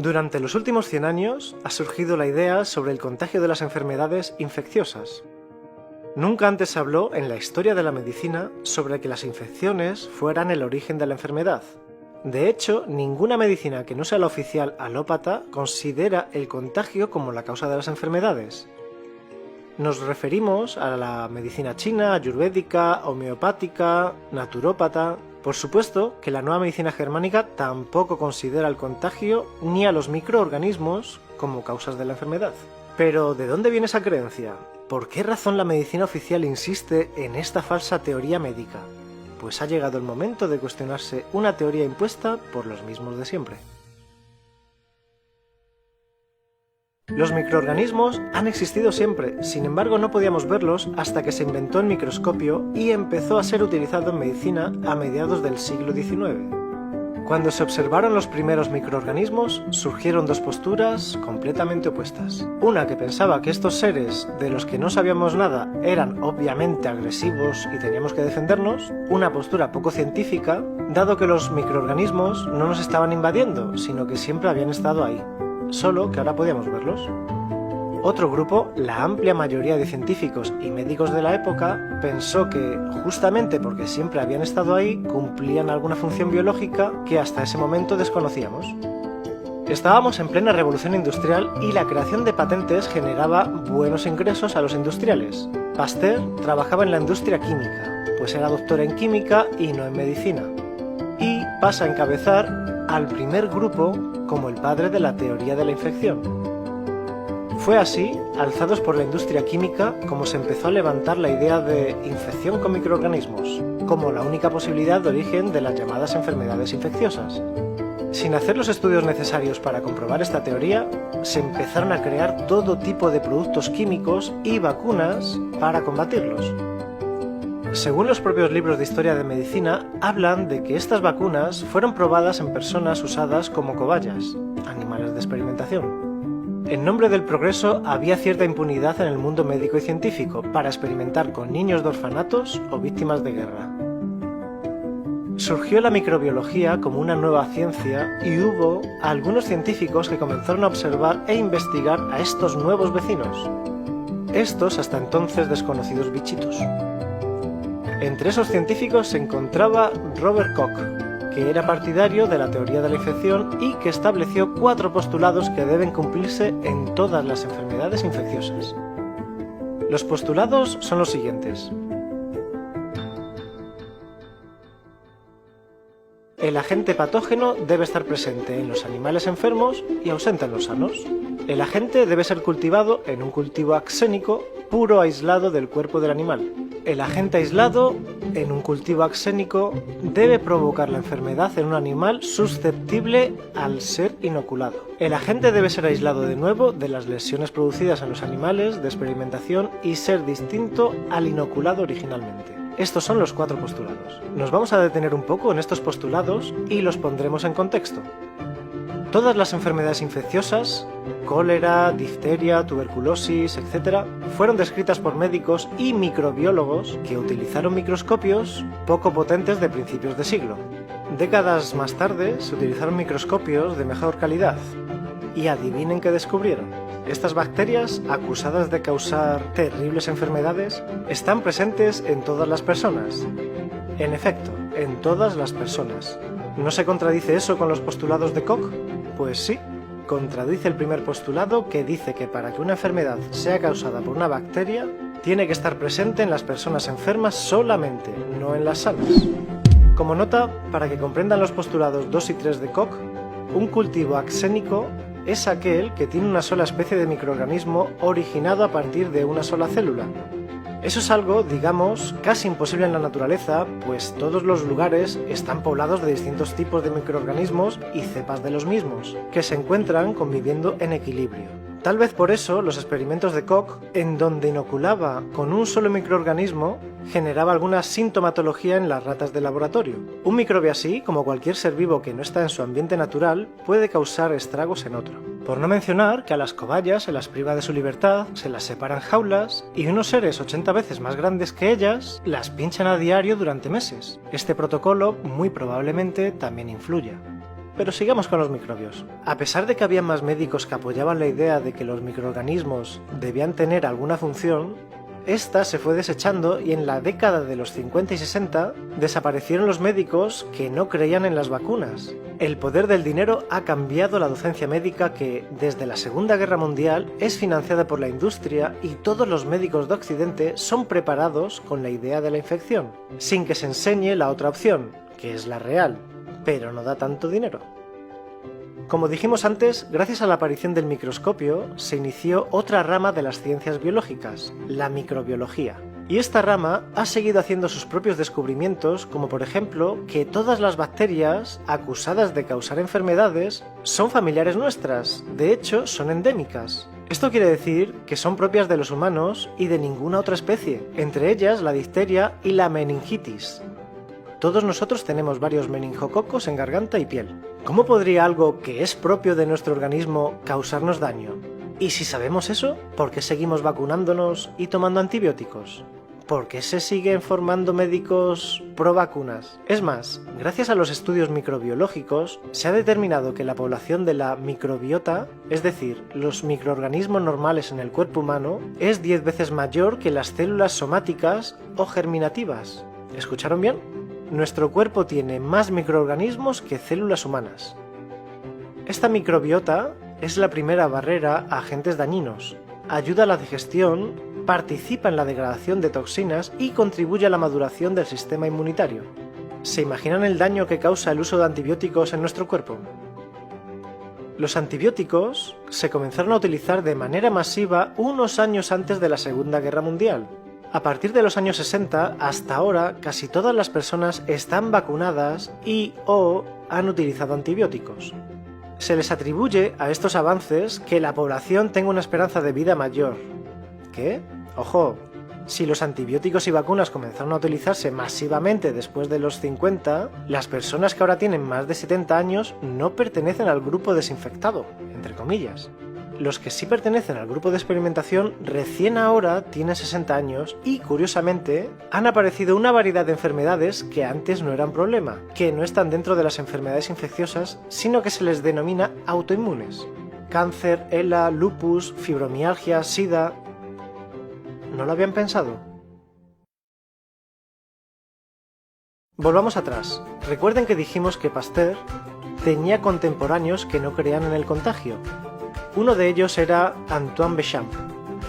Durante los últimos 100 años ha surgido la idea sobre el contagio de las enfermedades infecciosas. Nunca antes se habló en la historia de la medicina sobre que las infecciones fueran el origen de la enfermedad. De hecho, ninguna medicina que no sea la oficial alópata considera el contagio como la causa de las enfermedades. Nos referimos a la medicina china, ayurvédica, homeopática, naturópata. Por supuesto que la nueva medicina germánica tampoco considera el contagio ni a los microorganismos como causas de la enfermedad. Pero, ¿de dónde viene esa creencia? ¿Por qué razón la medicina oficial insiste en esta falsa teoría médica? Pues ha llegado el momento de cuestionarse una teoría impuesta por los mismos de siempre. Los microorganismos han existido siempre, sin embargo no podíamos verlos hasta que se inventó el microscopio y empezó a ser utilizado en medicina a mediados del siglo XIX. Cuando se observaron los primeros microorganismos, surgieron dos posturas completamente opuestas. Una que pensaba que estos seres, de los que no sabíamos nada, eran obviamente agresivos y teníamos que defendernos. Una postura poco científica, dado que los microorganismos no nos estaban invadiendo, sino que siempre habían estado ahí, solo que ahora podíamos verlos. Otro grupo, la amplia mayoría de científicos y médicos de la época, pensó que, justamente porque siempre habían estado ahí, cumplían alguna función biológica que hasta ese momento desconocíamos. Estábamos en plena revolución industrial y la creación de patentes generaba buenos ingresos a los industriales. Pasteur trabajaba en la industria química, pues era doctor en química y no en medicina. Y pasa a encabezar al primer grupo como el padre de la teoría de la infección. Fue así, alzados por la industria química, como se empezó a levantar la idea de infección con microorganismos, como la única posibilidad de origen de las llamadas enfermedades infecciosas. Sin hacer los estudios necesarios para comprobar esta teoría, se empezaron a crear todo tipo de productos químicos y vacunas para combatirlos. Según los propios libros de historia de medicina, hablan de que estas vacunas fueron probadas en personas usadas como cobayas, animales de experimentación. En nombre del progreso había cierta impunidad en el mundo médico y científico para experimentar con niños de orfanatos o víctimas de guerra. Surgió la microbiología como una nueva ciencia y hubo algunos científicos que comenzaron a observar e investigar a estos nuevos vecinos, estos hasta entonces desconocidos bichitos. Entre esos científicos se encontraba Robert Koch, que era partidario de la teoría de la infección y que estableció 4 postulados que deben cumplirse en todas las enfermedades infecciosas. Los postulados son los siguientes. El agente patógeno debe estar presente en los animales enfermos y ausente en los sanos. El agente debe ser cultivado en un cultivo axénico puro aislado del cuerpo del animal. El agente aislado en un cultivo axénico debe provocar la enfermedad en un animal susceptible al ser inoculado. El agente debe ser aislado de nuevo de las lesiones producidas en los animales de experimentación y ser distinto al inoculado originalmente. Estos son los 4 postulados. Nos vamos a detener un poco en estos postulados y los pondremos en contexto. Todas las enfermedades infecciosas, cólera, difteria, tuberculosis, etc., fueron descritas por médicos y microbiólogos que utilizaron microscopios poco potentes de principios de siglo. Décadas más tarde se utilizaron microscopios de mejor calidad. Y adivinen qué descubrieron. Estas bacterias, acusadas de causar terribles enfermedades, están presentes en todas las personas. En efecto, en todas las personas. ¿No se contradice eso con los postulados de Koch? Pues sí, contradice el primer postulado que dice que para que una enfermedad sea causada por una bacteria, tiene que estar presente en las personas enfermas solamente, no en las sanas. Como nota, para que comprendan los postulados 2 y 3 de Koch, un cultivo axénico es aquel que tiene una sola especie de microorganismo originado a partir de una sola célula. Eso es algo, digamos, casi imposible en la naturaleza, pues todos los lugares están poblados de distintos tipos de microorganismos y cepas de los mismos, que se encuentran conviviendo en equilibrio. Tal vez por eso los experimentos de Koch, en donde inoculaba con un solo microorganismo, generaba alguna sintomatología en las ratas de laboratorio. Un microbio así, como cualquier ser vivo que no está en su ambiente natural, puede causar estragos en otro. Por no mencionar que a las cobayas se las priva de su libertad, se las separa en jaulas y unos seres 80 veces más grandes que ellas las pinchan a diario durante meses. Este protocolo muy probablemente también influya. Pero sigamos con los microbios. A pesar de que había más médicos que apoyaban la idea de que los microorganismos debían tener alguna función, esta se fue desechando y en la década de los 50 y 60 desaparecieron los médicos que no creían en las vacunas. El poder del dinero ha cambiado la docencia médica que, desde la Segunda Guerra Mundial, es financiada por la industria y todos los médicos de Occidente son preparados con la idea de la infección, sin que se enseñe la otra opción, que es la real, pero no da tanto dinero. Como dijimos antes, gracias a la aparición del microscopio, se inició otra rama de las ciencias biológicas, la microbiología. Y esta rama ha seguido haciendo sus propios descubrimientos, como por ejemplo que todas las bacterias acusadas de causar enfermedades son familiares nuestras, de hecho son endémicas. Esto quiere decir que son propias de los humanos y de ninguna otra especie, entre ellas la difteria y la meningitis. Todos nosotros tenemos varios meningococos en garganta y piel. ¿Cómo podría algo que es propio de nuestro organismo causarnos daño? Y si sabemos eso, ¿por qué seguimos vacunándonos y tomando antibióticos? ¿Por qué se siguen formando médicos pro vacunas? Es más, gracias a los estudios microbiológicos, se ha determinado que la población de la microbiota, es decir, los microorganismos normales en el cuerpo humano, es 10 veces mayor que las células somáticas o germinativas. ¿Escucharon bien? Nuestro cuerpo tiene más microorganismos que células humanas. Esta microbiota es la primera barrera a agentes dañinos, ayuda a la digestión, participa en la degradación de toxinas y contribuye a la maduración del sistema inmunitario. ¿Se imaginan el daño que causa el uso de antibióticos en nuestro cuerpo? Los antibióticos se comenzaron a utilizar de manera masiva unos años antes de la Segunda Guerra Mundial. A partir de los años 60 hasta ahora, casi todas las personas están vacunadas y/o han utilizado antibióticos. Se les atribuye a estos avances que la población tenga una esperanza de vida mayor. ¿Qué? Ojo, si los antibióticos y vacunas comenzaron a utilizarse masivamente después de los 50, las personas que ahora tienen más de 70 años no pertenecen al grupo desinfectado, entre comillas. Los que sí pertenecen al grupo de experimentación recién ahora tienen 60 años y, curiosamente, han aparecido una variedad de enfermedades que antes no eran problema, que no están dentro de las enfermedades infecciosas, sino que se les denomina autoinmunes. Cáncer, ELA, lupus, fibromialgia, sida... ¿No lo habían pensado? Volvamos atrás. Recuerden que dijimos que Pasteur tenía contemporáneos que no creían en el contagio. Uno de ellos era Antoine Béchamp.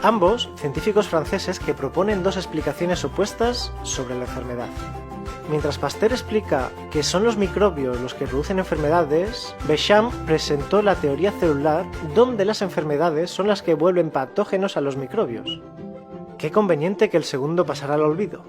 Ambos, científicos franceses que proponen dos explicaciones opuestas sobre la enfermedad. Mientras Pasteur explica que son los microbios los que producen enfermedades, Béchamp presentó la teoría celular, donde las enfermedades son las que vuelven patógenos a los microbios. Qué conveniente que el segundo pasara al olvido.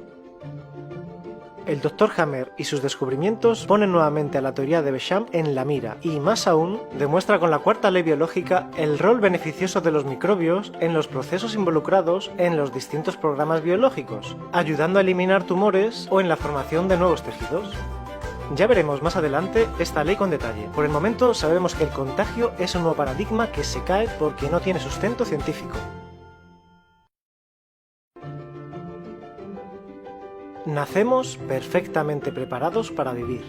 El Dr. Hammer y sus descubrimientos ponen nuevamente a la teoría de Béchamp en la mira y, más aún, demuestra con la cuarta ley biológica el rol beneficioso de los microbios en los procesos involucrados en los distintos programas biológicos, ayudando a eliminar tumores o en la formación de nuevos tejidos. Ya veremos más adelante esta ley con detalle. Por el momento sabemos que el contagio es un nuevo paradigma que se cae porque no tiene sustento científico. Nacemos perfectamente preparados para vivir.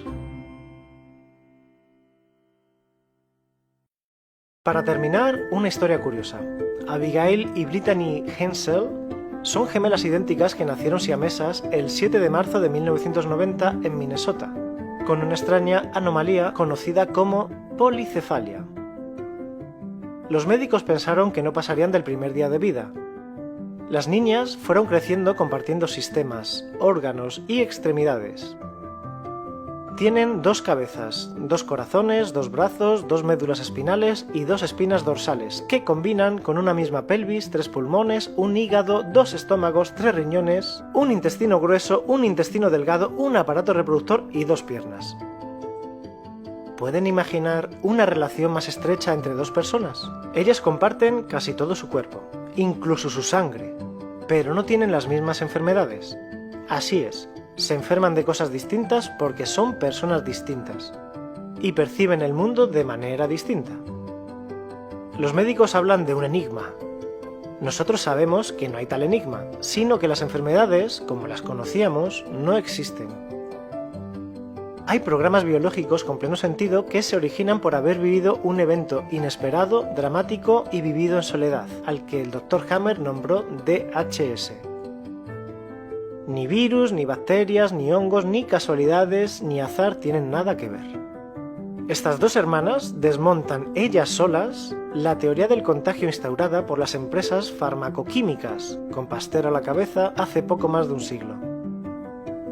Para terminar, una historia curiosa. Abigail y Brittany Hensel son gemelas idénticas que nacieron siamesas el 7 de marzo de 1990 en Minnesota, con una extraña anomalía conocida como policefalia. Los médicos pensaron que no pasarían del primer día de vida. Las niñas fueron creciendo compartiendo sistemas, órganos y extremidades. Tienen 2 cabezas, 2 corazones, 2 brazos, 2 médulas espinales y 2 espinas dorsales, que combinan con una misma pelvis, 3 pulmones, un hígado, 2 estómagos, 3 riñones, un intestino grueso, un intestino delgado, un aparato reproductor y 2 piernas. ¿Pueden imaginar una relación más estrecha entre 2 personas? Ellas comparten casi todo su cuerpo, incluso su sangre, pero no tienen las mismas enfermedades. Así es, se enferman de cosas distintas porque son personas distintas y perciben el mundo de manera distinta. Los médicos hablan de un enigma. Nosotros sabemos que no hay tal enigma, sino que las enfermedades, como las conocíamos, no existen. Hay programas biológicos con pleno sentido que se originan por haber vivido un evento inesperado, dramático y vivido en soledad, al que el Dr. Hammer nombró DHS. Ni virus, ni bacterias, ni hongos, ni casualidades, ni azar tienen nada que ver. Estas dos hermanas desmontan ellas solas la teoría del contagio instaurada por las empresas farmacoquímicas, con Pasteur a la cabeza hace poco más de un siglo.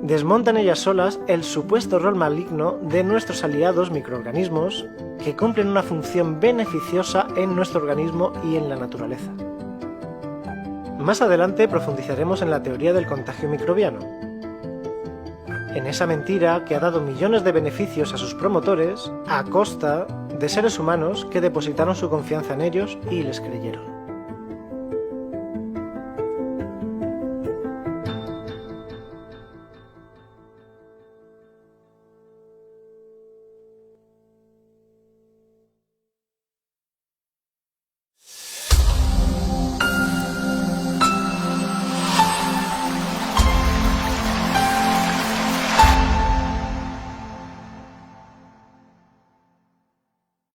Desmontan ellas solas el supuesto rol maligno de nuestros aliados microorganismos que cumplen una función beneficiosa en nuestro organismo y en la naturaleza. Más adelante profundizaremos en la teoría del contagio microbiano, en esa mentira que ha dado millones de beneficios a sus promotores a costa de seres humanos que depositaron su confianza en ellos y les creyeron.